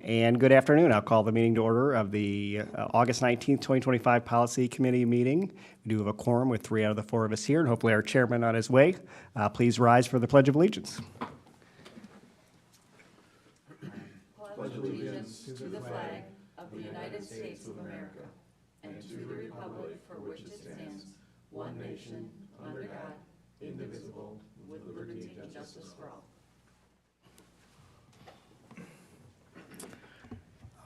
And good afternoon. I'll call the meeting to order of the August 19th, 2025 Policy Committee meeting. We do have a quorum with 3 out of the 4 of us here, and hopefully our chairman on his way. Please rise for the Pledge of Allegiance. Pledge allegiance to the flag of the United States of America and to the republic for which it stands, one nation, under God, indivisible, with liberty and justice for all.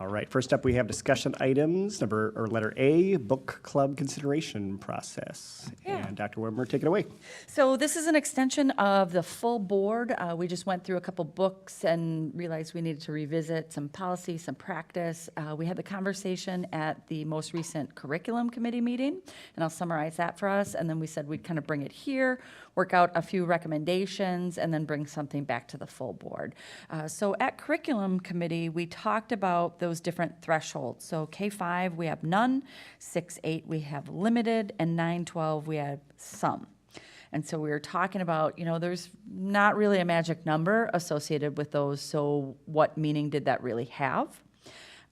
All right, first up we have discussion items, letter A, book club consideration process. Yeah. And Dr. Wimmer, take it away. So this is an extension of the full board. We just went through a couple books and realized we needed to revisit some policy, some practice. We had the conversation at the most recent curriculum committee meeting, and I'll summarize that for us. And then we said we'd kind of bring it here, work out a few recommendations, and then bring something back to the full board. So at curriculum committee, we talked about those different thresholds. So K-5, we have none, 6-8, we have limited, and 9-12, we have some. And so we were talking about, there's not really a magic number associated with those, so what meaning did that really have?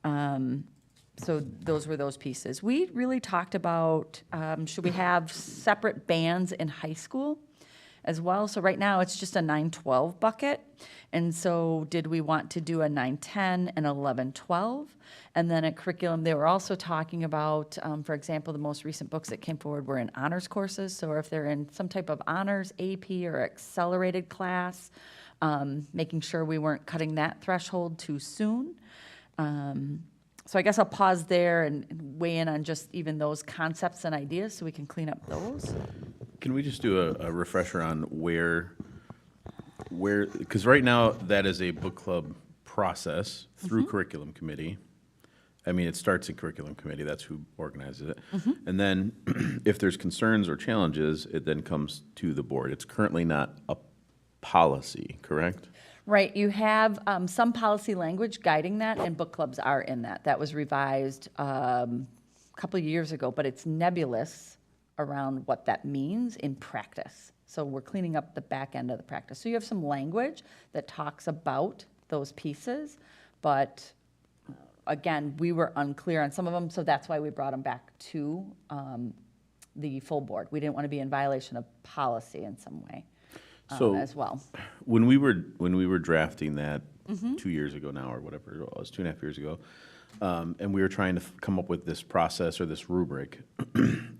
So those were those pieces. We really talked about, should we have separate bands in high school as well? So right now, it's just a 9-12 bucket. And so did we want to do a 9-10 and 11-12? And then at curriculum, they were also talking about, for example, the most recent books that came forward were in honors courses. So if they're in some type of honors, AP, or accelerated class, making sure we weren't cutting that threshold too soon. So I guess I'll pause there and weigh in on just even those concepts and ideas so we can clean up those. Can we just do a refresher on where, because right now that is a book club process through curriculum committee. I mean, it starts in curriculum committee, that's who organizes it. And then if there's concerns or challenges, it then comes to the board. It's currently not a policy, correct? Right, you have some policy language guiding that, and book clubs are in that. That was revised a couple of years ago, but it's nebulous around what that means in practice. So we're cleaning up the back end of the practice. So you have some language that talks about those pieces, but again, we were unclear on some of them, so that's why we brought them back to the full board. We didn't want to be in violation of policy in some way as well. When we were drafting that 2 years ago now, or whatever it was, 2.5 years ago, and we were trying to come up with this process or this rubric,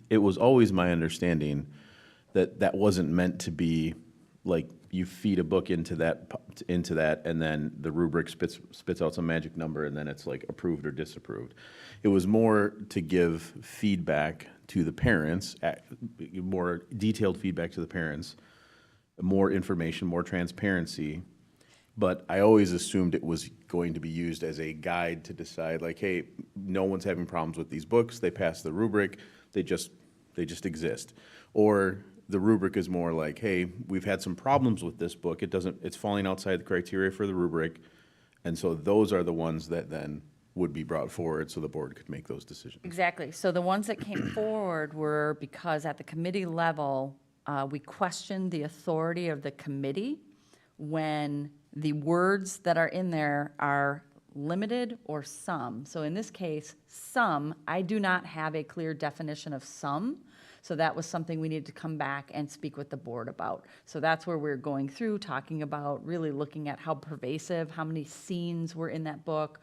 it was always my understanding that that wasn't meant to be like you feed a book into that, and then the rubric spits out some magic number, and then it's like approved or disapproved. It was more to give feedback to the parents, more detailed feedback to the parents, more information, more transparency. But I always assumed it was going to be used as a guide to decide, like, hey, no one's having problems with these books. They pass the rubric. They just exist. Or the rubric is more like, hey, we've had some problems with this book. It's falling outside the criteria for the rubric. And so those are the ones that then would be brought forward so the board could make those decisions. Exactly. So the ones that came forward were because at the committee level, we questioned the authority of the committee when the words that are in there are limited or some. So in this case, some, I do not have a clear definition of some. So that was something we needed to come back and speak with the board about. So that's where we're going through, talking about really looking at how pervasive, how many scenes were in that book,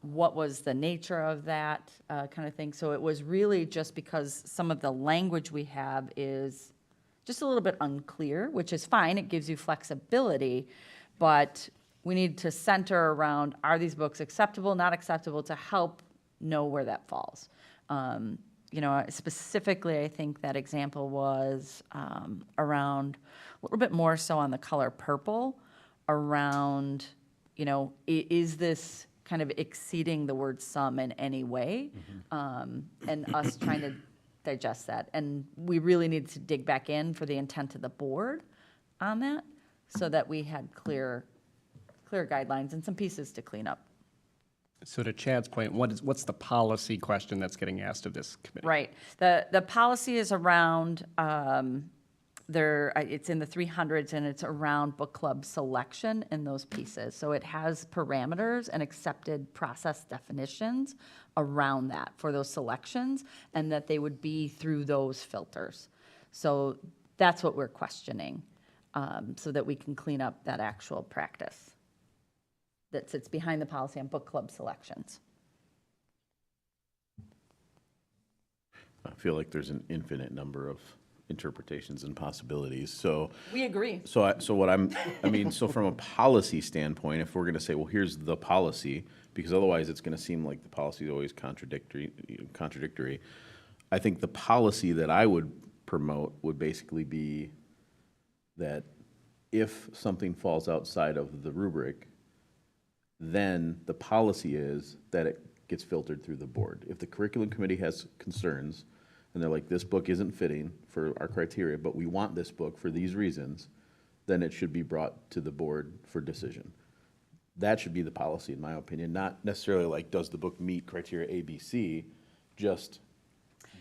what was the nature of that kind of thing. So it was really just because some of the language we have is just a little bit unclear, which is fine. It gives you flexibility, but we need to center around, are these books acceptable, not acceptable, to help know where that falls. Specifically, I think that example was around a little bit more so on the color purple, around, is this kind of exceeding the word some in any way? And us trying to digest that. And we really needed to dig back in for the intent of the board on that so that we had clear guidelines and some pieces to clean up. So to Chad's point, what's the policy question that's getting asked of this committee? Right. The policy is around it's in the 300s, and it's around book club selection in those pieces. So it has parameters and accepted process definitions around that for those selections, and that they would be through those filters. So that's what we're questioning, so that we can clean up that actual practice that sits behind the policy on book club selections. I feel like there's an infinite number of interpretations and possibilities, so. We agree. So so from a policy standpoint, if we're gonna say, well, here's the policy, because otherwise it's gonna seem like the policy is always contradictory. I think the policy that I would promote would basically be that if something falls outside of the rubric, then the policy is that it gets filtered through the board. If the curriculum committee has concerns, and they're like, this book isn't fitting for our criteria, but we want this book for these reasons, then it should be brought to the board for decision. That should be the policy, in my opinion, not necessarily like, does the book meet criteria A, B, C, just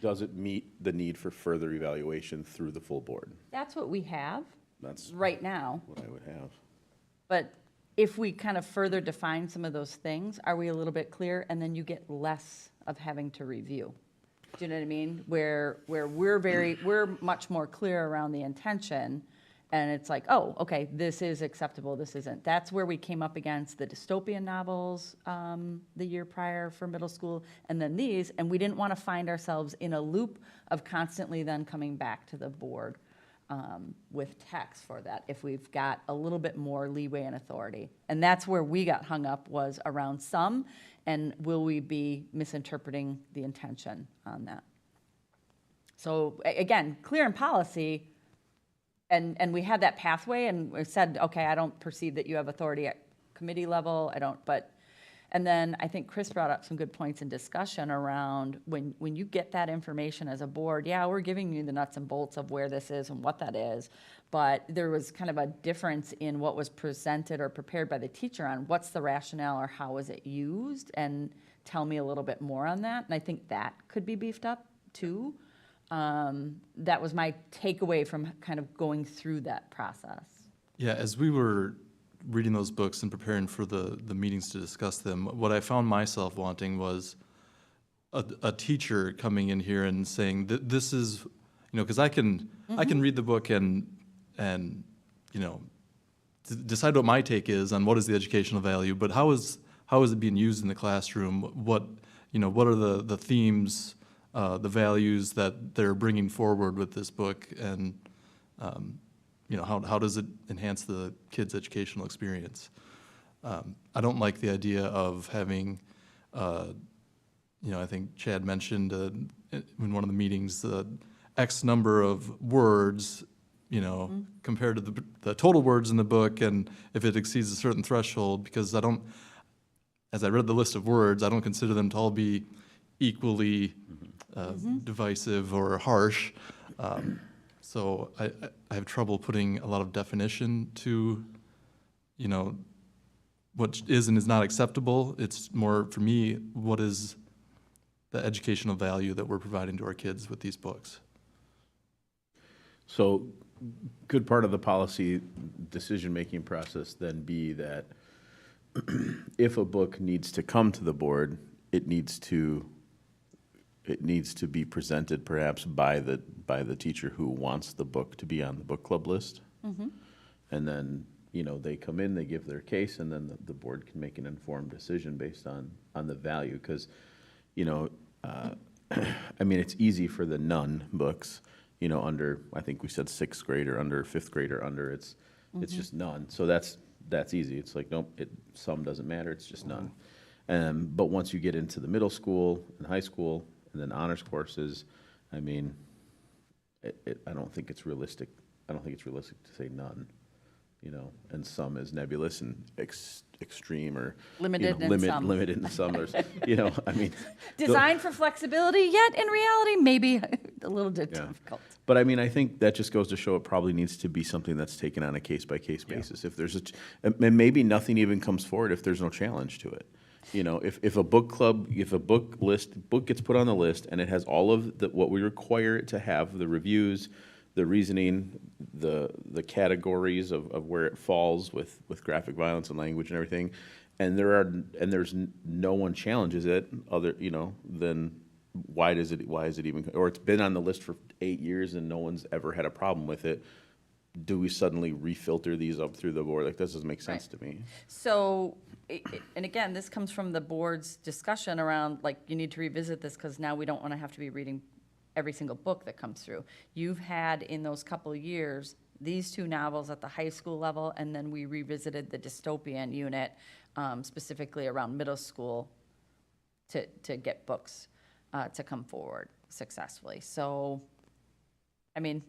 does it meet the need for further evaluation through the full board? That's what we have That's right now. what I would have. But if we kind of further define some of those things, are we a little bit clear? And then you get less of having to review. Do you know what I mean? Where we're much more clear around the intention, and it's like, oh, okay, this is acceptable, this isn't. That's where we came up against the dystopian novels the year prior for middle school, and then these, and we didn't want to find ourselves in a loop of constantly then coming back to the board with text for that, if we've got a little bit more leeway and authority. And that's where we got hung up, was around some, and will we be misinterpreting the intention on that? So again, clear in policy, and we had that pathway, and we said, okay, I don't perceive that you have authority at committee level, and then I think Chris brought up some good points in discussion around when you get that information as a board, yeah, we're giving you the nuts and bolts of where this is and what that is, but there was kind of a difference in what was presented or prepared by the teacher on what's the rationale or how is it used, and tell me a little bit more on that. And I think that could be beefed up too. That was my takeaway from kind of going through that process. Yeah, as we were reading those books and preparing for the meetings to discuss them, what I found myself wanting was a teacher coming in here and saying that this is, because I can read the book and decide what my take is on what is the educational value, but how is it being used in the classroom? What are the themes, the values that they're bringing forward with this book, and how does it enhance the kids' educational experience? I don't like the idea of having, I think Chad mentioned in one of the meetings, X number of words, compared to the total words in the book, and if it exceeds a certain threshold, because as I read the list of words, I don't consider them to all be equally divisive or harsh. So I have trouble putting a lot of definition to, what is and is not acceptable. It's more, for me, what is the educational value that we're providing to our kids with these books. So, good part of the policy decision-making process then be that if a book needs to come to the board, it needs to be presented perhaps by the teacher who wants the book to be on the book club list. Mm-hmm. And then, they come in, they give their case, and then the board can make an informed decision based on the value. Because, it's easy for the none books, under, I think we said 6th grade or under, 5th grade or under, it's just none. So that's easy. It's like, nope, some doesn't matter, it's just none. But once you get into the middle school and high school, and then honors courses, I don't think it's realistic. I don't think it's realistic to say none, and some is nebulous and extreme or Limited in some. Limited in some. There's, Designed for flexibility, yet in reality, maybe a little bit difficult. But I think that just goes to show it probably needs to be something that's taken on a case-by-case basis. If there's and maybe nothing even comes forward if there's no challenge to it. If a book club, if a book gets put on the list and it has all of what we require it to have, the reviews, the reasoning, the categories of where it falls with graphic violence and language and everything. And there's no one challenges it other, then why is it even, or it's been on the list for 8 years and no one's ever had a problem with it. Do we suddenly refilter these up through the board? Like, that doesn't make sense to me. So, and again, this comes from the board's discussion around, like, you need to revisit this because now we don't want to have to be reading every single book that comes through. You've had in those couple of years, these 2 novels at the high school level, and then we revisited the dystopian unit, specifically around middle school, to get books to come forward successfully. So, I mean,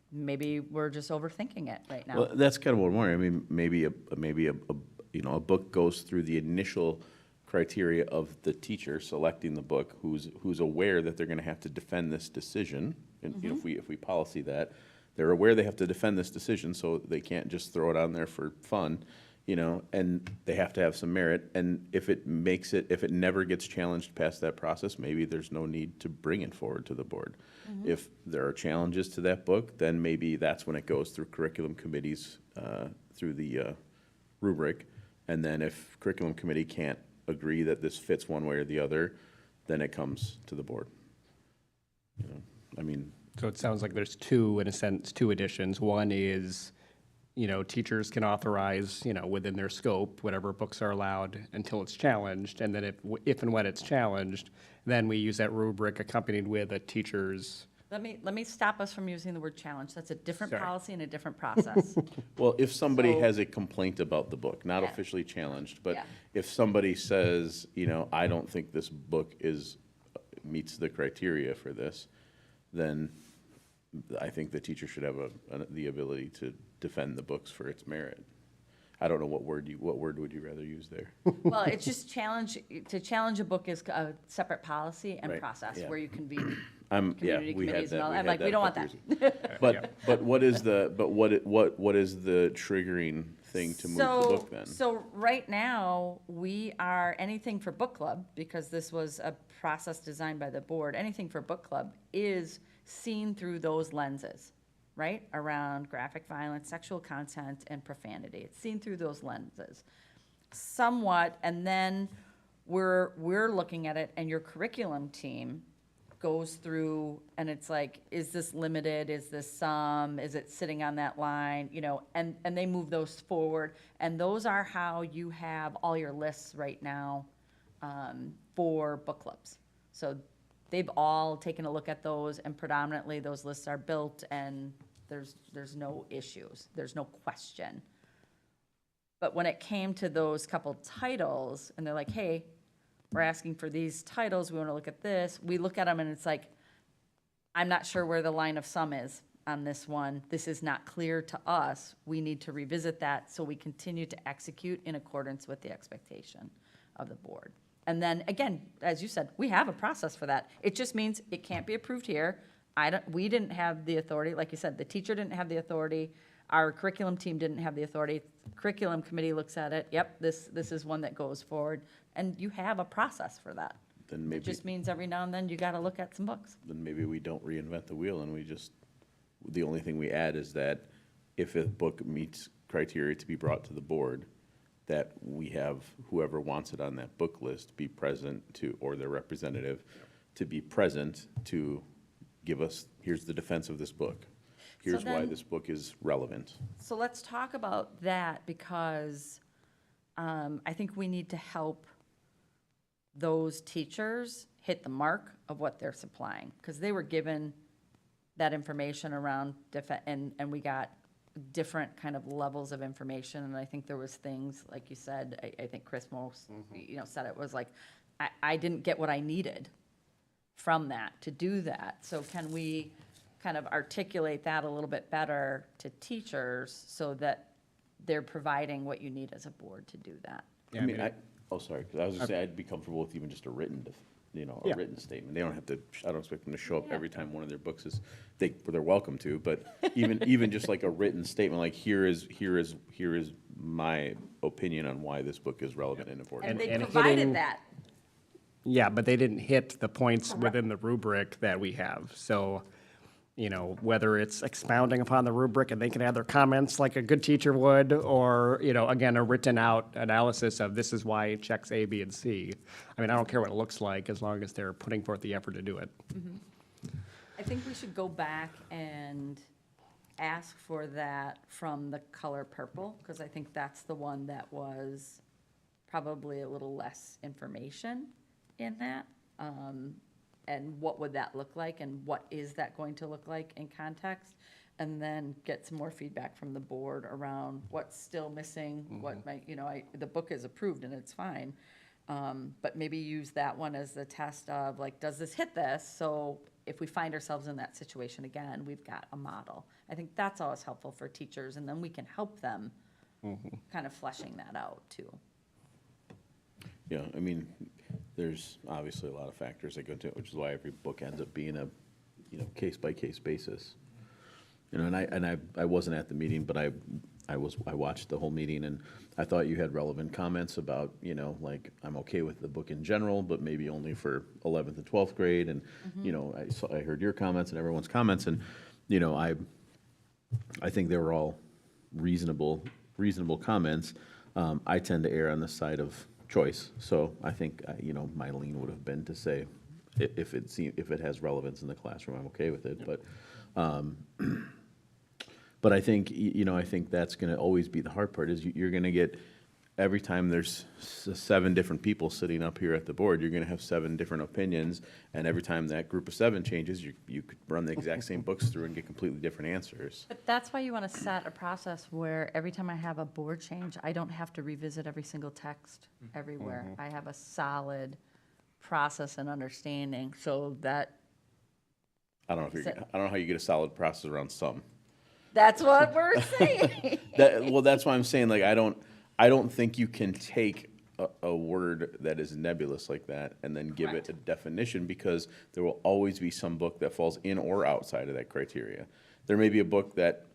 maybe we're just overthinking it right now. Well, that's kind of what I'm wondering. I mean, maybe a book goes through the initial criteria of the teacher selecting the book, who's aware that they're going to have to defend this decision. And if we policy that, they're aware they have to defend this decision, so they can't just throw it on there for fun, and they have to have some merit. And if it never gets challenged past that process, maybe there's no need to bring it forward to the board. If there are challenges to that book, then maybe that's when it goes through curriculum committees, through the rubric. And then if curriculum committee can't agree that this fits one way or the other, then it comes to the board. I mean. So it sounds like there's two additions. One is, teachers can authorize, within their scope, whatever books are allowed until it's challenged. And then if and when it's challenged, then we use that rubric accompanied with a teacher's. Let me stop us from using the word challenge. That's a different Sorry. policy and a different process. Well, if somebody So- has a complaint about the book, not Yeah. officially challenged, but Yeah. if somebody says, I don't think this book meets the criteria for this, then I think the teacher should have the ability to defend the books for its merit. I don't know what word would you rather use there? Well, it's just to challenge a book is a separate policy and Right, process yeah. where you convene Yeah, community we had committees and that. all. We I'm had like, we don't a want couple that. years ago. But what is the triggering thing to move the book then? So right now, we are, anything for book club, because this was a process designed by the board, anything for book club is seen through those lenses, right? Around graphic violence, sexual content, and profanity. It's seen through those lenses. Somewhat, and then we're looking at it, and your curriculum team goes through, and it's like, is this limited, is this some, is it sitting on that line, and they move those forward, and those are how you have all your lists right now for book clubs. So they've all taken a look at those, and predominantly those lists are built, and there's no issues, there's no question. But when it came to those couple titles, and they're like, hey, we're asking for these titles, we want to look at this, we look at them and it's like, I'm not sure where the line of sum is on this one. This is not clear to us. We need to revisit that so we continue to execute in accordance with the expectation of the board. And then, again, as you said, we have a process for that. It just means it can't be approved here. We didn't have the authority, like you said, the teacher didn't have the authority. Our curriculum team didn't have the authority. Curriculum committee looks at it, yep, this is one that goes forward, and you have a process for that. Then It maybe, just means every now and then you gotta look at some books. we don't reinvent the wheel and the only thing we add is that if a book meets criteria to be brought to the board, that we have whoever wants it on that book list be present or their representative, to be present to give us, here's the defense of this book. Here's why then- this book is relevant. So let's talk about that, because I think we need to help those teachers hit the mark of what they're supplying, because they were given that information around and we got different kind of levels of information, and I think there was things, like you said, I think Chris most, said it was like, I didn't get what I needed from that to do that. So can we kind of articulate that a little bit better to teachers so that they're providing what you need as a board to do that? Yeah, I mean, sorry, 'cause I was gonna say, I'd be comfortable with even just a written, Yeah. written statement. They don't have to, I don't expect them to show up every time one of their books they're welcome to, but even just like a written statement, like here is my opinion on why this book is relevant and important. And they and provided hitting- that. Yeah, but they didn't hit the points within the rubric that we have. So you know, whether it's expounding upon the rubric and they can add their comments like a good teacher would, or, you know, again, a written out analysis of this is why it checks A, B, and C. I mean, I don't care what it looks like as long as they're putting forth the effort to do it. I think we should go back and ask for that from the color purple, because I think that's the one that was probably a little less information in that. And what would that look like, and what is that going to look like in context? And then get some more feedback from the board around what's still missing, what might, you know, the book is approved and it's fine. But maybe use that one as the test of, like, does this hit this? So if we find ourselves in that situation again, we've got a model. I think that's always helpful for teachers, and then we can help them kind of fleshing that out too. Yeah, I mean, there's obviously a lot of factors that go into it, which is why every book ends up being a, you know, case-by-case basis. You know, and I wasn't at the meeting, but I watched the whole meeting, and I thought you had relevant comments about, you know, like, I'm okay with the book in general, but maybe only for 11th and 12th grade, and, you know, I heard your comments and everyone's comments, and, you know, I think they were all reasonable comments. I tend to err on the side of choice, so I think, you know, my lean would have been to say, if it has relevance in the classroom, I'm okay with it, but I think, you know, I think that's going to always be the hard part, is you're going to get, every time there's 7 different people sitting up here at the board, you're going to have 7 different opinions, and every time that group of 7 changes, you could run the exact same books through and get completely different answers. But that's why you want to set a process where every time I have a board change, I don't have to revisit every single text everywhere. I have a solid process and understanding, so that, I don't know how you get a solid process around some. that's what we're saying. That's why I'm saying, like, I don't think you can take a word that is nebulous like that and then give it a definition, because there will always be some book that falls in or outside of that criteria. There may be a book that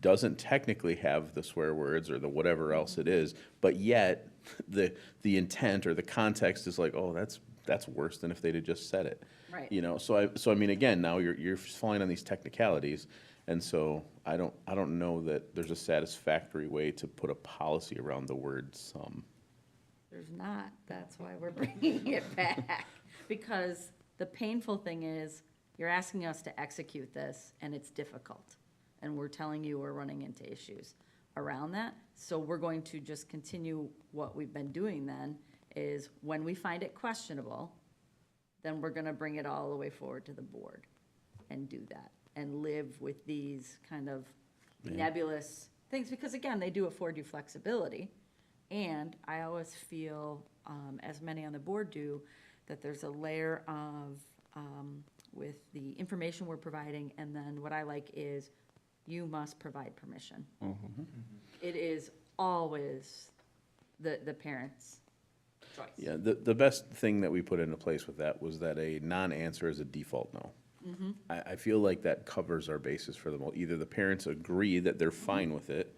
doesn't technically have the swear words or the whatever else it is, but yet the intent or the context is like, oh, that's worse than if they'd have just said it. Right. You know, so I mean, again, now you're falling on these technicalities. And so I don't know that there's a satisfactory way to put a policy around the word some. There's not, that's why we're bringing it back. Because the painful thing is, you're asking us to execute this, and it's difficult. And we're telling you we're running into issues around that. So we're going to just continue what we've been doing then, is when we find it questionable, then we're gonna bring it all the way forward to the board and do that, and live with these kind of nebulous things, because again, they do afford you flexibility. And I always feel, as many on the board do, that there's a layer of, with the information we're providing, and then what I like is, you must provide permission. It is always the parent's choice. Yeah, the best thing that we put into place with that was that a non-answer is a default no. I feel like that covers our bases for the most. Either the parents agree that they're fine with it,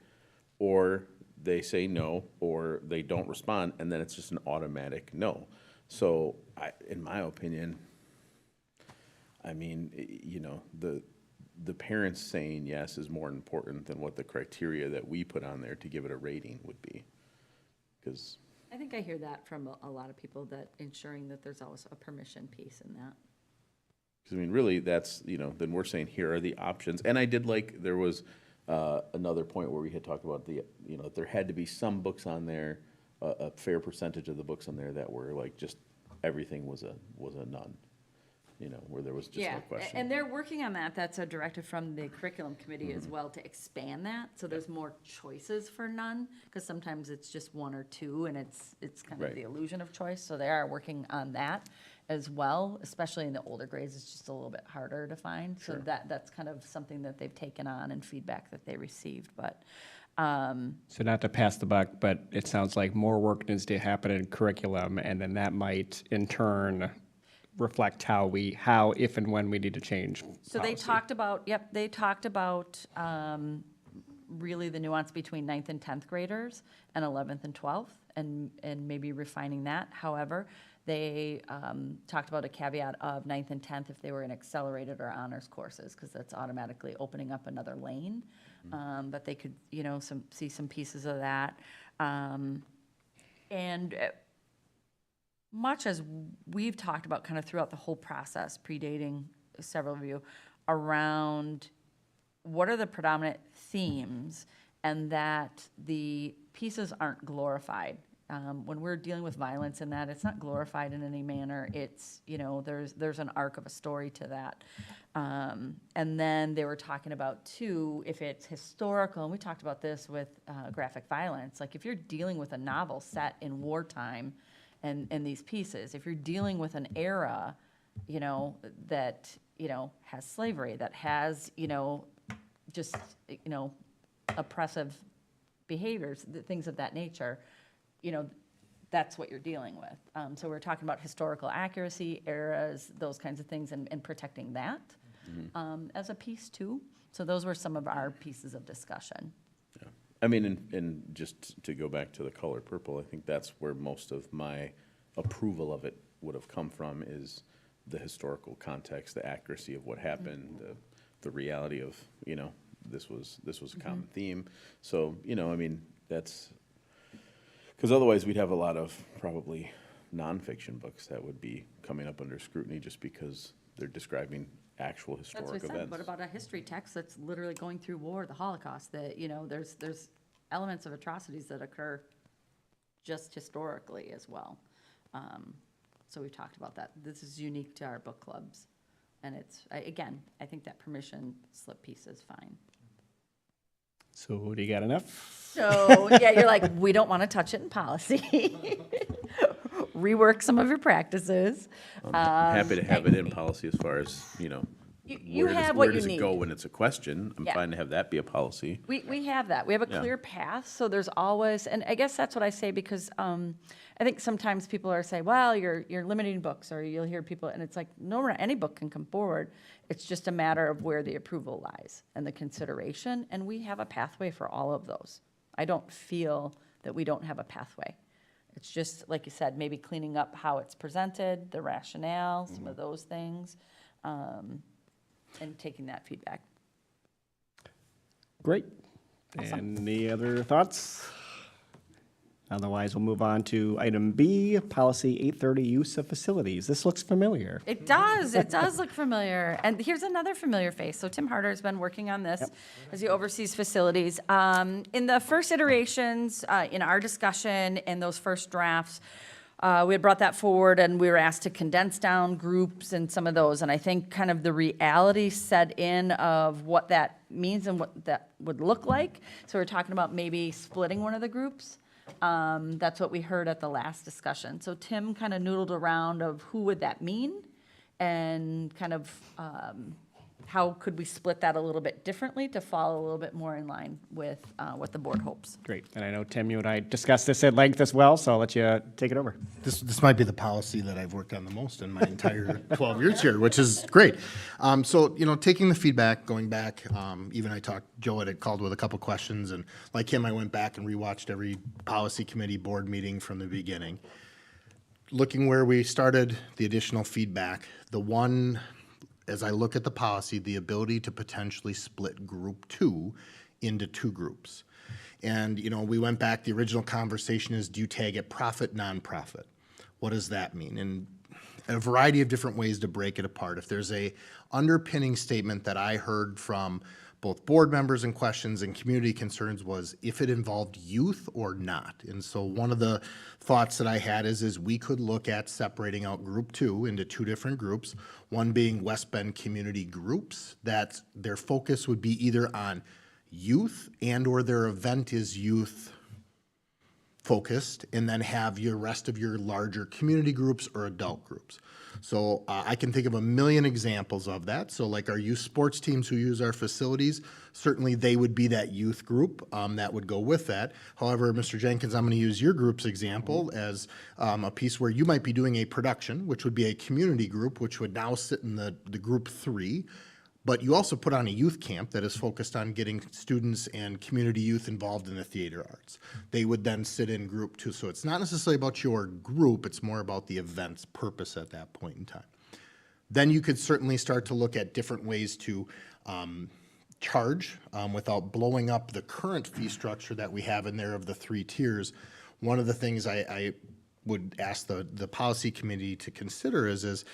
or they say no, or they don't respond, and then it's just an automatic no. So, in my opinion, I mean, you know, the parents saying yes is more important than what the criteria that we put on there to give it a rating would be. Because I think I hear that from a lot of people, that ensuring that there's always a permission piece in that. I mean, really, that's, you know, then we're saying here are the options. And I did like, there was another point where we had talked about the, you know, there had to be some books on there, a fair percentage of the books on there that were like, just everything was a none. You know, where there was just no question. And they're working on that. That's a directive from the curriculum committee as well, to expand that, so there's more choices for none, because sometimes it's just 1 or 2, and it's kind of Right. the illusion of choice. So they are working on that as well, especially in the older grades. It's just a little bit harder to find. So that's kind of something that they've taken on, and feedback that they received. But So not to pass the buck, but it sounds like more work needs to happen in curriculum, and then that might in turn reflect how, if and when we need to change So they policy. talked about, they talked about really the nuance between 9th and 10th graders and 11th and 12th, and maybe refining that. However, they talked about a caveat of 9th and 10th if they were in accelerated or honors courses, because that's automatically opening up another lane. But they could, see some pieces of that. And much as we've talked about kind of throughout the whole process, predating several of you, around what are the predominant themes, and that the pieces aren't glorified. When we're dealing with violence in that, it's not glorified in any manner. It's, there's an arc of a story to that. And then they were talking about, too, if it's historical, and we talked about this with graphic violence, like if you're dealing with a novel set in wartime and these pieces, if you're dealing with an era, that, has slavery, that has, just, oppressive behaviors, things of that nature, that's what you're dealing with. So we're talking about historical accuracy, eras, those kinds of things, and protecting that as a piece too. So those were some of our pieces of discussion. Yeah. I mean, and just to go back to the color purple, I think that's where most of my approval of it would have come from, is the historical context, the accuracy of what happened, the reality of, this was a common theme. So, I mean, that's, because otherwise we'd have a lot of probably nonfiction books that would be coming up under scrutiny just because they're describing actual That's historic what I said. events. What about a history text that's literally going through war, the Holocaust, that, there's elements of atrocities that occur just historically as well. So we've talked about that. This is unique to our book clubs. And I think that permission slip piece is fine. So do you got enough? So, yeah, you're like, we don't want to touch it in policy. Rework some of your practices. I'm happy to have it in policy as far as, You where have what you does it go need. when it's a question? I'm Yeah. fine to have that be a policy. We have that. We have a Yeah. clear path, so there's always, and I guess that's what I say, because I think sometimes people are saying, well, you're limiting books, or you'll hear people, and it's like, no, any book can come forward. It's just a matter of where the approval lies and the consideration, and we have a pathway for all of those. I don't feel that we don't have a pathway. It's just, like you said, maybe cleaning up how it's presented, the rationale, some of those things, and taking that feedback. Great. Any other thoughts? Otherwise, we'll move on to item B, policy 830, use of facilities. This looks familiar. It does look familiar. And here's another familiar face. So Tim Harder has been working on this as he oversees facilities. In the first iterations, in our discussion, in those first drafts, we had brought that forward, and we were asked to condense down groups and some of those. And I think kind of the reality set in of what that means and what that would look like. So we're talking about maybe splitting one of the groups. That's what we heard at the last discussion. So Tim kind of noodled around of who would that mean, and kind of how could we split that a little bit differently to fall a little bit more in line with what the board hopes. Great. And I know, Tim, you and I discussed this at length as well, so I'll let you take it over. This might be the policy that I've worked on the most in my entire 12 years here, which is great. So, taking the feedback, going back, even Joe had called with a couple questions, and like him, I went back and rewatched every policy committee board meeting from the beginning. Looking where we started, the additional feedback, the one, as I look at the policy, the ability to potentially split group 2 into 2 groups. And, we went back, the original conversation is, do you tag it profit, nonprofit? What does that mean? And a variety of different ways to break it apart. If there's a underpinning statement that I heard from both board members and questions and community concerns was if it involved youth or not. And so one of the thoughts that I had is we could look at separating out group 2 into 2 different groups, one being West Bend community groups, that their focus would be either on youth and or their event is youth focused, and then have your rest of your larger community groups or adult groups. So I can think of a million examples of that. So like our youth sports teams who use our facilities, certainly they would be that youth group that would go with that. However, Mr. Jenkins, I'm going to use your group's example as a piece where you might be doing a production, which would be a community group, which would now sit in the group 3. But you also put on a youth camp that is focused on getting students and community youth involved in the theater arts. They would then sit in group 2. So it's not necessarily about your group, it's more about the event's purpose at that point in time. Then you could certainly start to look at different ways to charge without blowing up the current fee structure that we have in there of the 3 tiers. One of the things I would ask the policy committee to consider is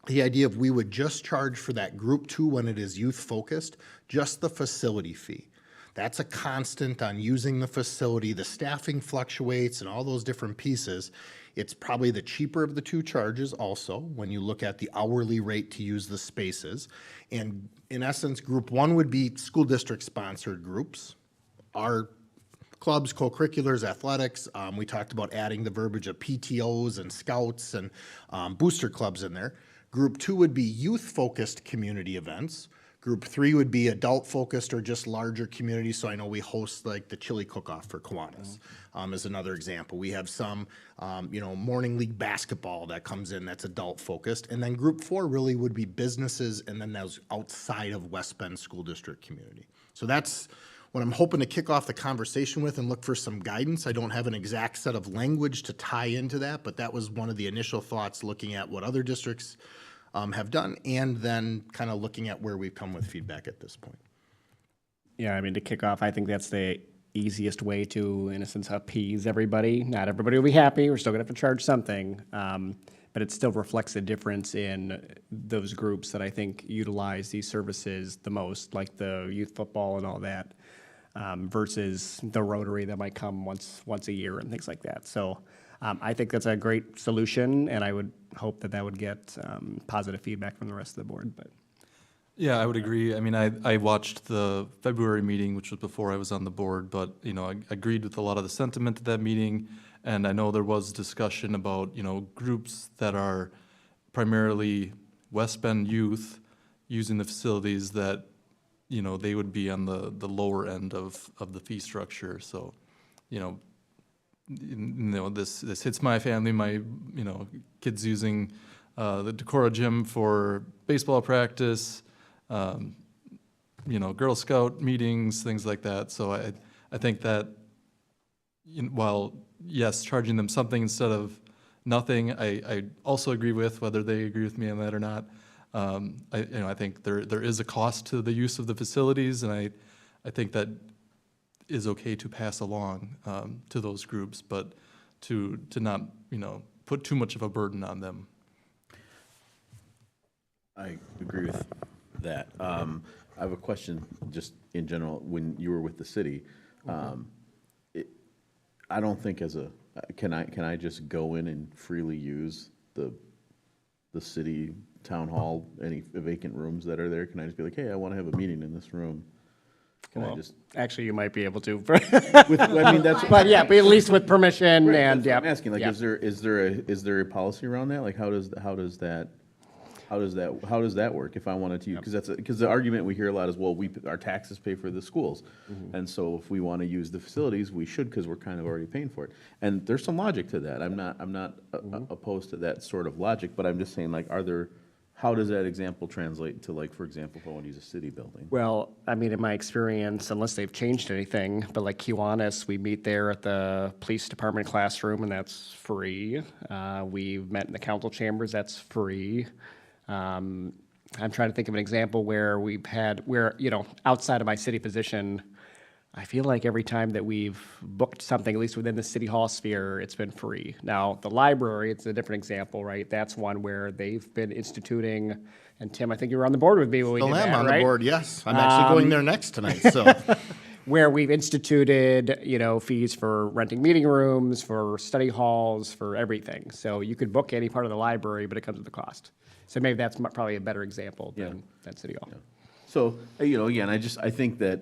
the idea of we would just charge for that group 2 when it is youth focused, just the facility fee. That's a constant on using the facility. The staffing fluctuates and all those different pieces. It's probably the cheaper of the 2 charges also when you look at the hourly rate to use the spaces. And in essence, group 1 would be school district sponsored groups. Our clubs, co-curriculars, athletics. We talked about adding the verbiage of PTOs and scouts and booster clubs in there. Group 2 would be youth-focused community events. Group 3 would be adult-focused or just larger communities. So I know we host like the chili cook-off for Kiwanis as another example. We have some, morning league basketball that comes in that's adult-focused. And then Group 4 really would be businesses and then those outside of West Bend School District community. So that's what I'm hoping to kick off the conversation with and look for some guidance. I don't have an exact set of language to tie into that, but that was one of the initial thoughts looking at what other districts have done, and then kind of looking at where we've come with feedback at this point. Yeah, I mean, to kick off, I think that's the easiest way to, in a sense, appease everybody. Not everybody will be happy. We're still gonna have to charge something. But it still reflects a difference in those groups that I think utilize these services the most, like the youth football and all that, versus the Rotary that might come once a year and things like that. So I think that's a great solution, and I would hope that would get positive feedback from the rest of the board. But Yeah, I would agree. I mean, I watched the February meeting, which was before I was on the board, but, I agreed with a lot of the sentiment at that meeting. And I know there was discussion about, groups that are primarily West Bend youth using the facilities that, they would be on the lower end of the fee structure. So, this hits my family, my, kids using the Decorah gym for baseball practice, Girl Scout meetings, things like that. So I think that while, yes, charging them something instead of nothing, I also agree with, whether they agree with me on that or not. I think there is a cost to the use of the facilities, and I think that is okay to pass along to those groups, but to not, put too much of a burden on them. I agree with that. I have a question, just in general, when you were with the city. I don't think can I just go in and freely use the city town hall, any vacant rooms that are there? Can I just be like, hey, I want to have a meeting in this room? Can I just? actually, you might be able to. I mean, that's. But yeah, but at least with permission Right, and, that's yeah. what I'm asking, like, yeah. is there a policy around that? Like, how does that work if I wanted to use, because the argument we hear a lot is, well, our taxes pay for the schools. And so if we want to use the facilities, we should, because we're kind of already paying for it. And there's some logic to that. I'm not opposed to that sort of logic, but I'm just saying, like, how does that example translate to, like, for example, if I want to use a city building? Well, I mean, in my experience, unless they've changed anything, but like Kiwanis, we meet there at the police department classroom, and that's free. We've met in the council chambers, that's free. I'm trying to think of an example where outside of my city position, I feel like every time that we've booked something, at least within the city hall sphere, it's been free. Now, the library, it's a different example, right? That's one where they've been instituting, and Tim, I think you were on the board with me when we did Still that, am on right? the board, yes. I'm actually going there next tonight, so. Where we've instituted, fees for renting meeting rooms, for study halls, for everything. So you could book any part of the library, but it comes with a cost. So maybe that's probably a better example than City Hall. So, again, I think that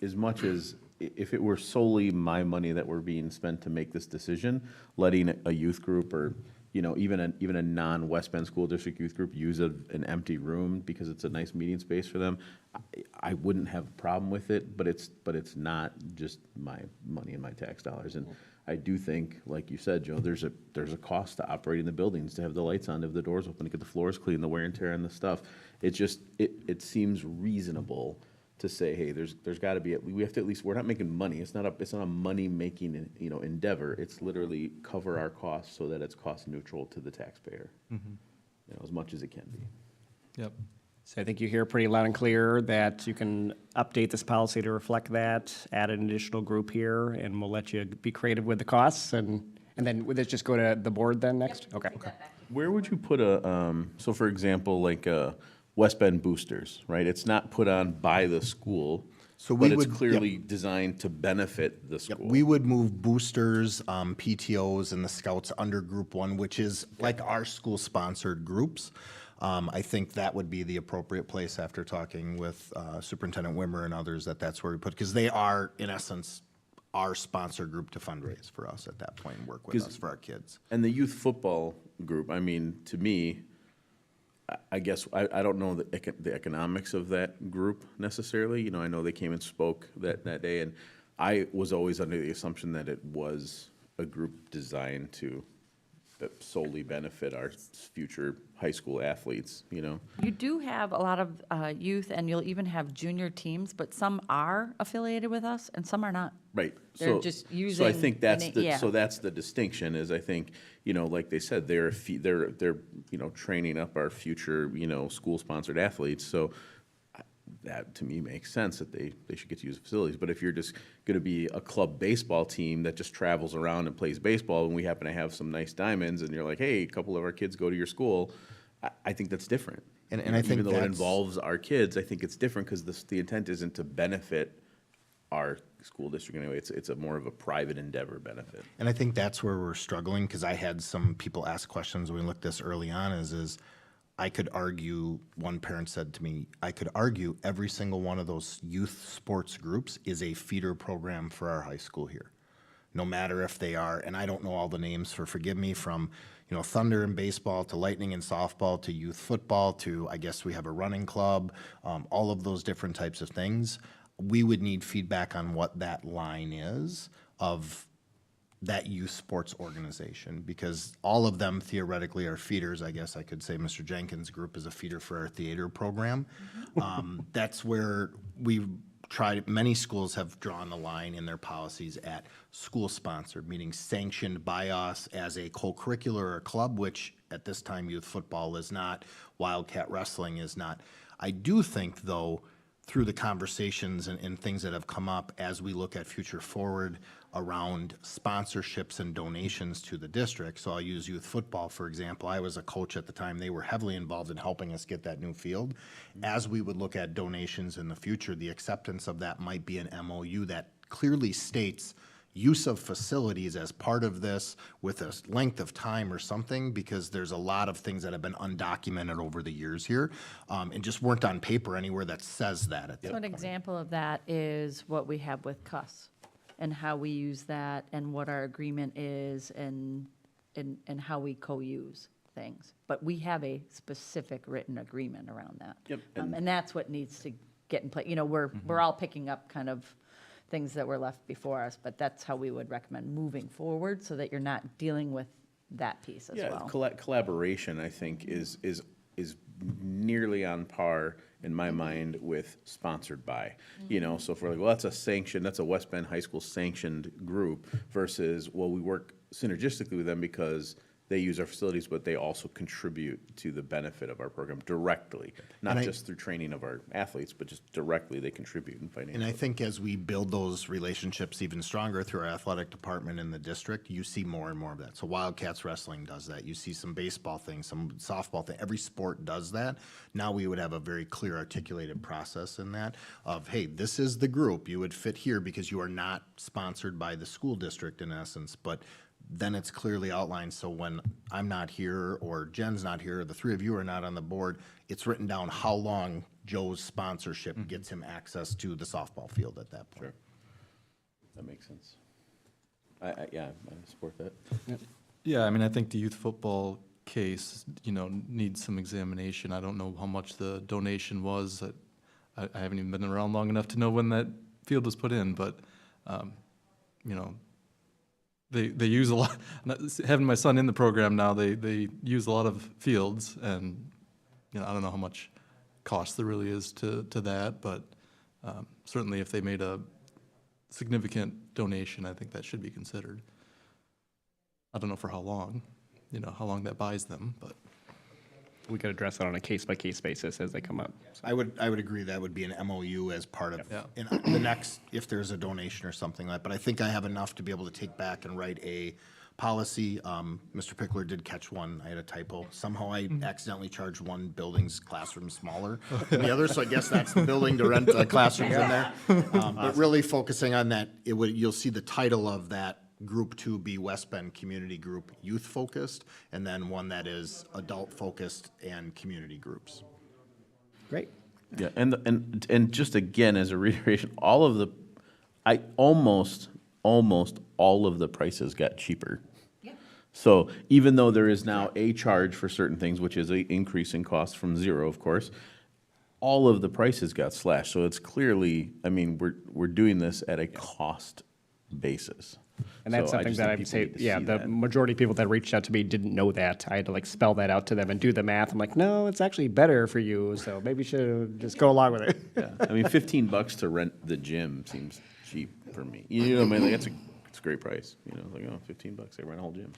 as much as, if it were solely my money that were being spent to make this decision, letting a youth group or you know, even a non-West Bend School District youth group use an empty room because it's a nice meeting space for them, I wouldn't have a problem with it, but it's not just my money and my tax dollars. And I do think, like you said, Joe, there's a cost to operating the buildings, to have the lights on, to have the doors open, to get the floors clean, the wear and tear on the stuff. It just, it seems reasonable to say, hey, there's got to be, we have to at least, we're not making money. It's not a money-making, you know, endeavor. It's literally cover our costs so that it's cost neutral to the taxpayer, you know, as much as it can be. Yep. So I think you hear pretty loud and clear that you can update this policy to reflect that, add an additional group here, and we'll let you be creative with the costs, and then would this just go to the board then next? Okay. Where would you put so for example, like West Bend Boosters, right? It's not put on by the school, So we but it's would- clearly designed to benefit the Yep, school. we would move boosters, PTOs, and the scouts under Group 1, which is like our school-sponsored groups. I think that would be the appropriate place after talking with Superintendent Wimmer and others, that's where we put, because they are, in essence, our sponsor group to fundraise for us at that point and work with 'Cause- us for our kids. And the youth football group, I mean, to me, I guess, I don't know the economics of that group necessarily. You know, I know they came and spoke that day, and I was always under the assumption that it was a group designed to solely benefit our future high school athletes, you know? You do have a lot of youth, and you'll even have junior teams, but some are affiliated with us and some are not. Right. They're So- just So I using think that's the- yeah. so that's the distinction, is I think, you know, like they said, they're, you know, training up our future, you know, school-sponsored athletes. So that, to me, makes sense that they should get to use facilities. But if you're just gonna be a club baseball team that just travels around and plays baseball, and we happen to have some nice diamonds, and you're like, hey, a couple of our kids go to your school, I think that's different. And You know, I think even though it that's- involves our kids, I think it's different, because the intent isn't to benefit our school district anyway. It's a more of a private endeavor benefit. And I think that's where we're struggling, because I had some people ask questions when we looked this early on, is I could argue, one parent said to me, I could argue every single one of those youth sports groups is a feeder program for our high school here. No matter if they are, and I don't know all the names, forgive me, from, you know, Thunder in baseball to Lightning in softball to youth football to, I guess we have a running club, all of those different types of things. We would need feedback on what that line is of that youth sports organization, because all of them theoretically are feeders. I guess I could say Mr. Jenkins' group is a feeder for our theater program. That's where we tried, many schools have drawn the line in their policies at school-sponsored, meaning sanctioned by us as a co-curricular or club, which at this time youth football is not, Wildcat wrestling is not. I do think, though, through the conversations and things that have come up as we look at future forward around sponsorships and donations to the district. So I'll use youth football, for example. I was a coach at the time. They were heavily involved in helping us get that new field. As we would look at donations in the future, the acceptance of that might be an MOU that clearly states use of facilities as part of this with a length of time or something, because there's a lot of things that have been undocumented over the years here, and just weren't on paper anywhere that says that at this So an point. example of that is what we have with CUS and how we use that and what our agreement is and how we co-use things. But we have a specific written agreement around that. Yep, And that's what needs to get in place. You know, we're all picking up kind of things that were left before us, but that's how we would recommend moving forward so that you're not dealing with that piece as well. Collaboration, I think, is nearly on par in my mind with sponsored by. You know, so if we're like, well, that's a West Bend High School sanctioned group versus, well, we work synergistically with them because they use our facilities, but they also contribute to the benefit of our program directly, not And just through training of our athletes, but just directly they contribute in And financial. I think as we build those relationships even stronger through our athletic department in the district, you see more and more of that. So Wildcats wrestling does that. You see some baseball things, some softball thing. Every sport does that. Now we would have a very clear articulated process in that of, hey, this is the group. You would fit here because you are not sponsored by the school district in essence, but then it's clearly outlined, so when I'm not here, or Jen's not here, or the three of you are not on the board, it's written down how long Joe's sponsorship gets him access to the softball field at that point. Sure. That makes sense. Yeah, I support that. Yeah, I mean, I think the youth football case, needs some examination. I don't know how much the donation was. I haven't even been around long enough to know when that field was put in, but, you know, they use a lot, having my son in the program now, they use a lot of fields, and, I don't know how much cost there really is to that, but certainly if they made a significant donation, I think that should be considered. I don't know for how long, how long that buys them, but. We could address it on a case-by-case basis as they come up. I would agree that would be an MOU as part of, Yeah. in the next, if there's a donation or something like that. But I think I have enough to be able to take back and write a policy. Mr. Pickler did catch one. I had a typo. Somehow I accidentally charged one building's classroom smaller than the other, so I guess that's the building to rent classrooms in there. But really focusing on that, you'll see the title of that Group 2 be West Bend Community Group Youth Focused, and then one that is Adult Focused and Community Groups. Great. Yeah, and just again, as a reiteration, almost all of the prices got cheaper. So even though there is now a charge for certain things, which is an increase in cost from zero, of course, all of the prices got slashed. So it's clearly, we're doing this at a cost basis. And that's So I something just that think I would people say, need to yeah, see the that. majority of people that reached out to me didn't know that. I had to spell that out to them and do the math. I'm like, no, it's actually better for you, so maybe you should just go along with it. Yeah, $15 to rent the gym seems cheap for me. You know what I mean? Like, it's a great price, $15, they rent a whole gym.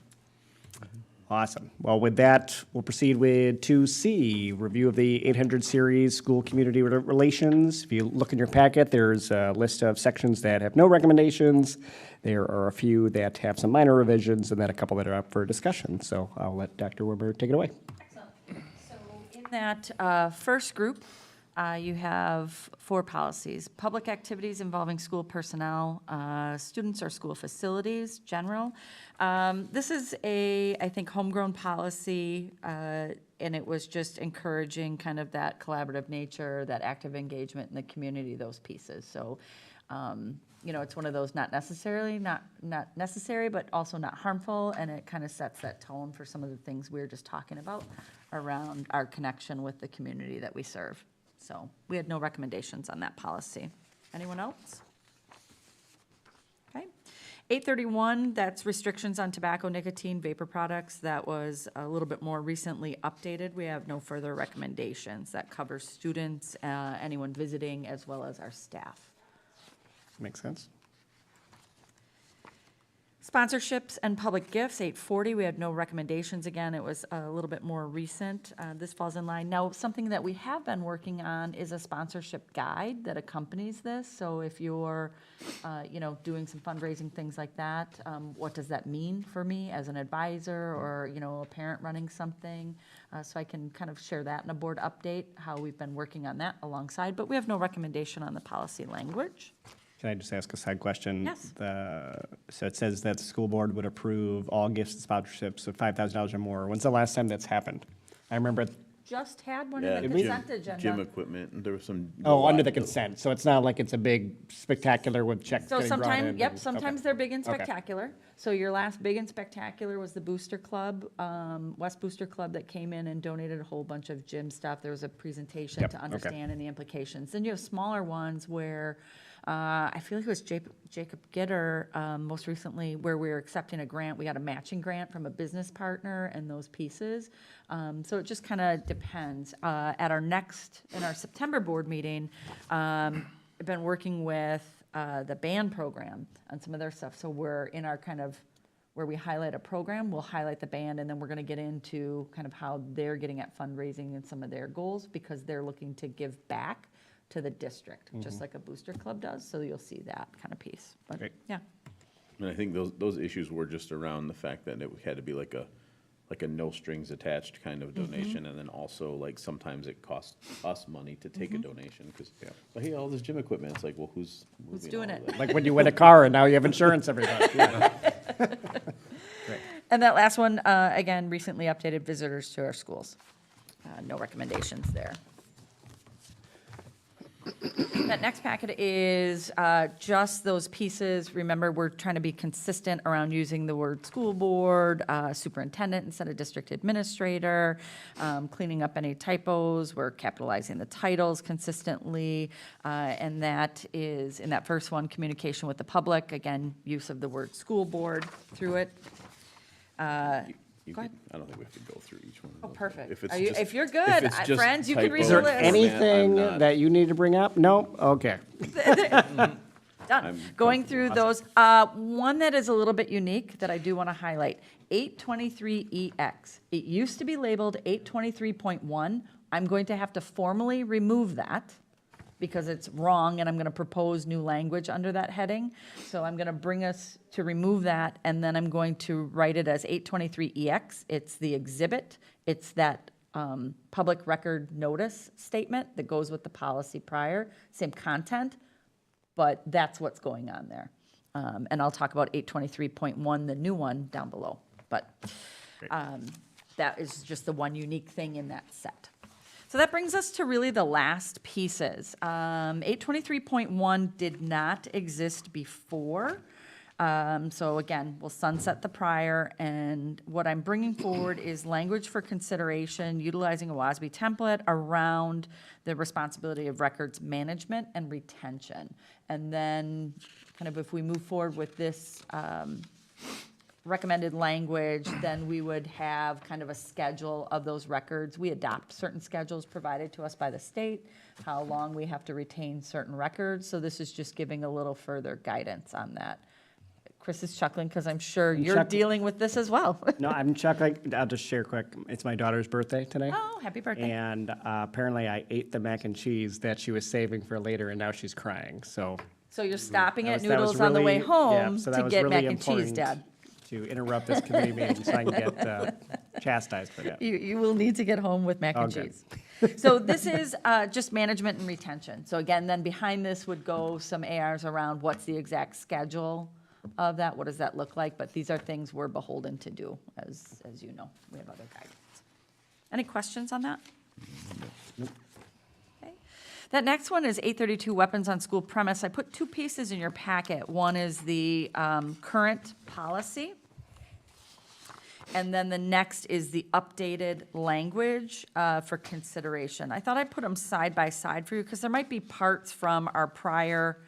Awesome. Well, with that, we'll proceed with 2C, review of the 800 series school community relations. If you look in your packet, there's a list of sections that have no recommendations. There are a few that have some minor revisions, and then a couple that are up for discussion. So I'll let Dr. Weber take it away. So in that first group, you have 4 policies: public activities involving school personnel, students or school facilities, general. This is I think, homegrown policy, and it was just encouraging kind of that collaborative nature, that active engagement in the community, those pieces. So, it's one of those not necessary, but also not harmful, and it kind of sets that tone for some of the things we were just talking about around our connection with the community that we serve. So we had no recommendations on that policy. Anyone else? Okay. 831, that's restrictions on tobacco, nicotine, vapor products. That was a little bit more recently updated. We have no further recommendations. That covers students, anyone visiting, as well as our staff. Makes sense? Sponsorships and public gifts, 840, we had no recommendations. Again, it was a little bit more recent. This falls in line. Now, something that we have been working on is a sponsorship guide that accompanies this. So if you're, doing some fundraising, things like that, what does that mean for me as an advisor or, a parent running something? So I can kind of share that in a board update, how we've been working on that alongside. But we have no recommendation on the policy language. Can I just ask a side question? Yes. So it says that the school board would approve all gifts and sponsorships of $5,000 or more. When's the last time that's happened? I remember, Just had one Yeah, in the Did we? consent agenda. Gym equipment, and there was some. under the consent, so it's not like it's a big spectacular with checks So getting brought in. sometimes, yep, and- sometimes okay. they're big and Okay. spectacular. So your last big and spectacular was the Booster Club, West Booster Club, that came in and donated a whole bunch of gym stuff. There was a presentation Yep, to okay. understand and the implications. Then you have smaller ones where, I feel like it was Jacob Gitter, most recently, where we were accepting a grant. We got a matching grant from a business partner and those pieces. So it just kind of depends. In our September board meeting, I've been working with the band program on some of their stuff. So we're in our kind of, where we highlight a program, we'll highlight the band, and then we're going to get into kind of how they're getting at fundraising and some of their goals, because they're looking to give back to the district, just like a Booster Club does. So you'll see that kind of piece. But Great. yeah. And I think those issues were just around the fact that it had to be like a no strings attached kind of donation, and then also sometimes it costs us money to take a donation, because, hey, all this gym equipment, it's like, well, who's moving doing all it? of that? Like when you win a car and now you have insurance every month. Yeah. And that last one, again, recently updated visitors to our schools. No recommendations there. That next packet is just those pieces. Remember, we're trying to be consistent around using the word school board, superintendent instead of district administrator, cleaning up any typos. We're capitalizing the titles consistently. And that is, in that first one, communication with the public. Again, use of the word school board through it. You Go ahead. I don't think we have to go through each one. of Oh, those. perfect. it's If just- you're good, it's just friends, you can read typos the Is there list. and format, anything I'm not- that you need to bring up? No? Okay. Done. I'm Going through those, one that is a little bit unique that I do want to highlight, 823EX. It used to be labeled 823.1. I'm going to have to formally remove that because it's wrong, and I'm going to propose new language under that heading. So I'm going to bring us to remove that, and then I'm going to write it as 823EX. It's the exhibit. It's that public record notice statement that goes with the policy prior, same content, but that's what's going on there. And I'll talk about 823.1, the new one, down below. But that is just the one unique thing in that set. So that brings us to really the last pieces. 823.1 did not exist before. So again, we'll sunset the prior, and what I'm bringing forward is language for consideration, utilizing a WASB template around the responsibility of records management and retention. And then, kind of if we move forward with this recommended language, then we would have kind of a schedule of those records. We adopt certain schedules provided to us by the state, how long we have to retain certain records. So this is just giving a little further guidance on that. Chris is chuckling because I'm sure you're chuckling. dealing with this as well. No, I'm chuckling. I'll just share quick. It's my daughter's birthday today. Oh, happy birthday. And apparently I ate the mac and cheese that she was saving for later, and now she's crying. So So you're stopping that at was- that was Noodles on the way really- home yeah, so that to was get really mac and cheese, important Dad. to interrupt this committee meeting so I can get chastised for that. You will need to get home with mac and Okay. cheese. So this is just management and retention. So again, then behind this would go some ARs around what's the exact schedule of that, what does that look like? But these are things we're beholden to do, as you know. We have other guidance. Any questions on that? Okay. That next one is 832 weapons on school premise. I put two pieces in your packet. One is the current policy. And then the next is the updated language for consideration. I thought I'd put them side by side for you because there might be parts from our prior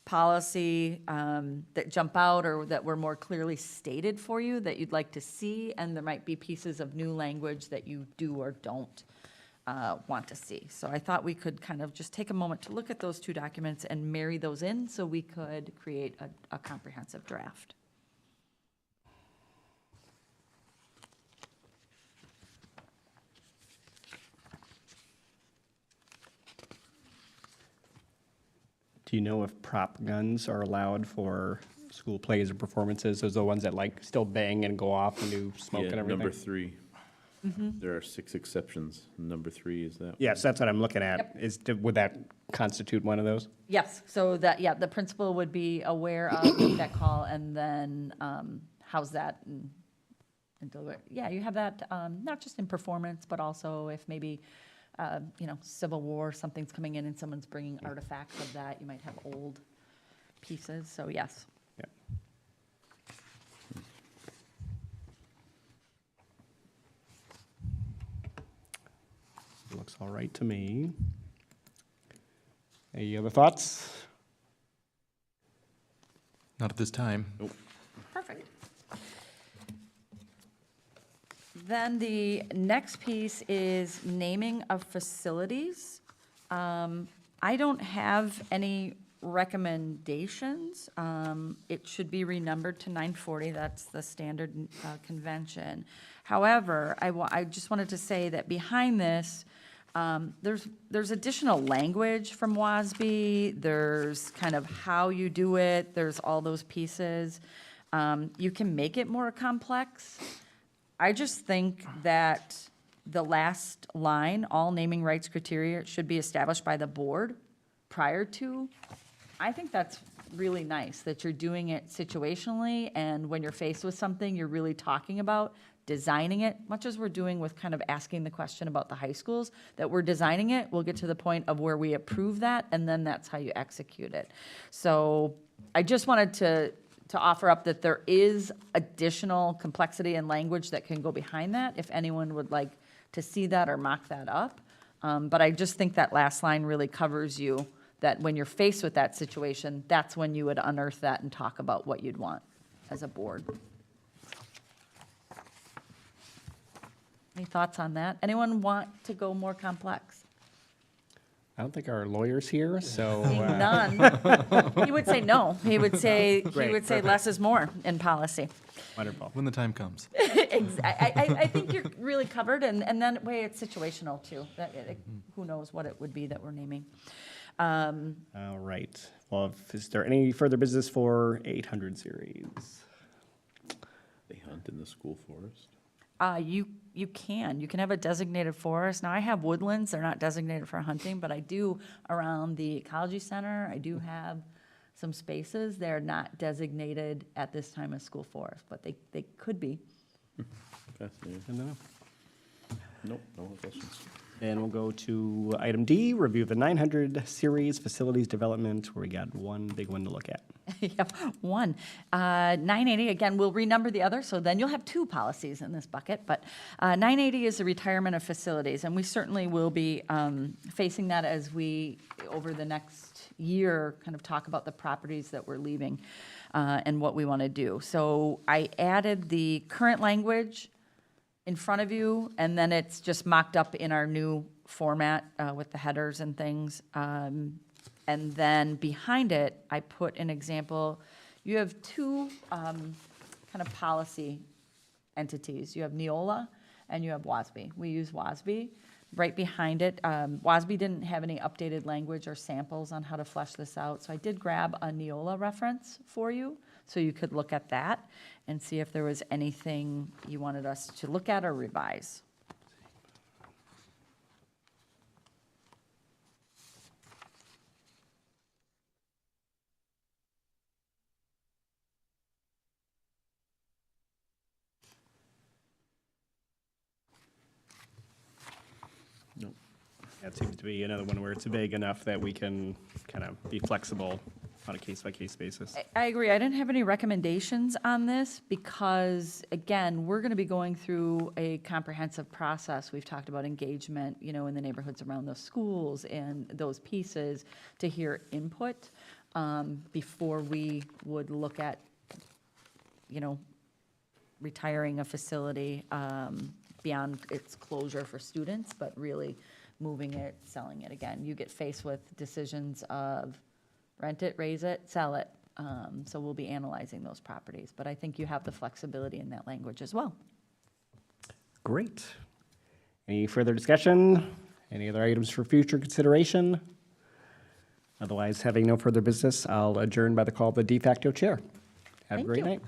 policy that jump out or that were more clearly stated for you that you'd like to see, and there might be pieces of new language that you do or don't want to see. So I thought we could kind of just take a moment to look at those two documents and marry those in so we could create a comprehensive draft. Do you know if prop guns are allowed for school plays or performances? Those are the ones that like still bang and go off and do smoke Yeah, and everything? number 3. There are 6 exceptions. Number 3 is that. Yes, that's what I'm looking at. Yep. Would that constitute one of those? Yes, so that, yeah, the principal would be aware of make that call and then house that and deliver. Yeah, you have that, not just in performance, but also if maybe, Civil War, something's coming in and someone's bringing artifacts of that, you might have old pieces, so yes. Yep. Looks all right to me. Any other thoughts? Not at this time. Perfect. Then the next piece is naming of facilities. I don't have any recommendations. It should be renumbered to 940, that's the standard convention. However, I just wanted to say that behind this, there's additional language from WASB, there's kind of how you do it, there's all those pieces. You can make it more complex. I just think that the last line, all naming rights criteria should be established by the board prior to. I think that's really nice, that you're doing it situationally, and when you're faced with something you're really talking about, designing it, much as we're doing with kind of asking the question about the high schools, that we're designing it, we'll get to the point of where we approve that, and then that's how you execute it. So I just wanted to offer up that there is additional complexity and language that can go behind that, if anyone would like to see that or mock that up. But I just think that last line really covers you, that when you're faced with that situation, that's when you would unearth that and talk about what you'd want as a board. Any thoughts on that? Anyone want to go more complex? I don't think our lawyer's here, so. Seeing none, he would say no. He would say Great, less is more in policy. Wonderful. When the time comes. I think you're really covered, and then that way it's situational too. Who knows what it would be that we're naming. All right. Well, is there any further business for 800 series? They hunt in the school forest. You can have a designated forest. Now, I have woodlands, they're not designated for hunting, but I do around the ecology center, I do have some spaces. They're not designated at this time as school forest, but they could be. Fascinating. I don't know. Nope, no more questions. And we'll go to item D, review of the 900 series facilities development, where we got one big one to look at. Yep, one. 980, again, we'll renumber the other, so then you'll have two policies in this bucket. But 980 is the retirement of facilities, and we certainly will be facing that as we, over the next year, kind of talk about the properties that we're leaving and what we want to do. So I added the current language in front of you, and then it's just mocked up in our new format with the headers and things. And then behind it, I put an example. You have two kind of policy entities. You have Neola and you have WASB. We use WASB. Right behind it, WASB didn't have any updated language or samples on how to flesh this out, so I did grab a Neola reference for you, so you could look at that and see if there was anything you wanted us to look at or revise. Nope. That seems to be another one where it's vague enough that we can kind of be flexible on a case-by-case basis. I agree. I didn't have any recommendations on this because, again, we're going to be going through a comprehensive process. We've talked about engagement, in the neighborhoods around those schools and those pieces to hear input before we would look at, retiring a facility beyond its closure for students, but really moving it, selling it again. You get faced with decisions of rent it, raise it, sell it. So we'll be analyzing those properties. But I think you have the flexibility in that language as well. Great. Any further discussion? Any other items for future consideration? Otherwise, having no further business, I'll adjourn by the call of the de facto chair. Have a Thank great you. night.